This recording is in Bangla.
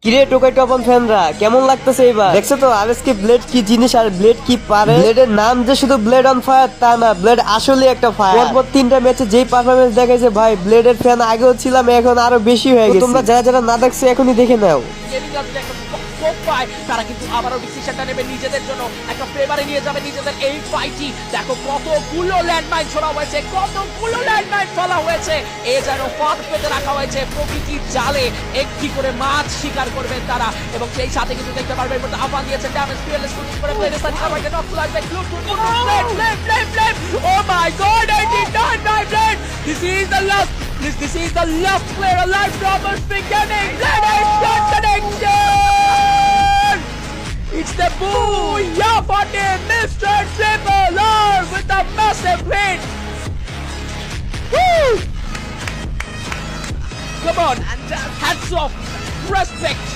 কিরে টোকাই টপন ফ্যানরা কেমন লাগতেছে এবার? দেখছো তো আরএসকে ব্লেড কি জিনিস আর ব্লেড কি পারে। ব্লেডের নাম যে শুধু ব্লেড অন ফায়ার তা না, ব্লেড আসলে একটা ফায়ার। পরপর 3টা ম্যাচে যেই পারফরমেন্স দেখাইছে ভাই, ব্লেডের ফ্যান আগেও ছিলাম, এখন আরো বেশি হয়ে গেছে। তোমরা যারা যারা না দেখছো এখনই দেখে নাও। তারা কিন্তু আবারও ডিসিশনটা নেবে নিজেদের জন্য, একটা ফেভারে নিয়ে যাবে নিজেদের এই ফাইটই। দেখো কতগুলো ল্যান্ডমাইন ছোড়া হয়েছে, কতগুলো ল্যান্ডমাইন ফেলা হয়েছে, এ যেন ফাঁদ পেতে রাখা হয়েছে প্রকৃতির জালে। একটি করে মাছ শিকার করবেন তারা, এবং সেই সাথে কিন্তু দেখতে পারবেন আহ্বান দিয়েছেন ড্যামেজ ফিয়ারলেস শুটিং করে প্লেয়ার সাইড সবাইকে knock live back loot loot blade. Oh my god, 89 by blade. This is the last, this is the last player alive. Robert's beginning. Blade shot connection. It's the Booyah button, Mr. Triple R with a massive hit. Woo! Come on, and hats off, respect.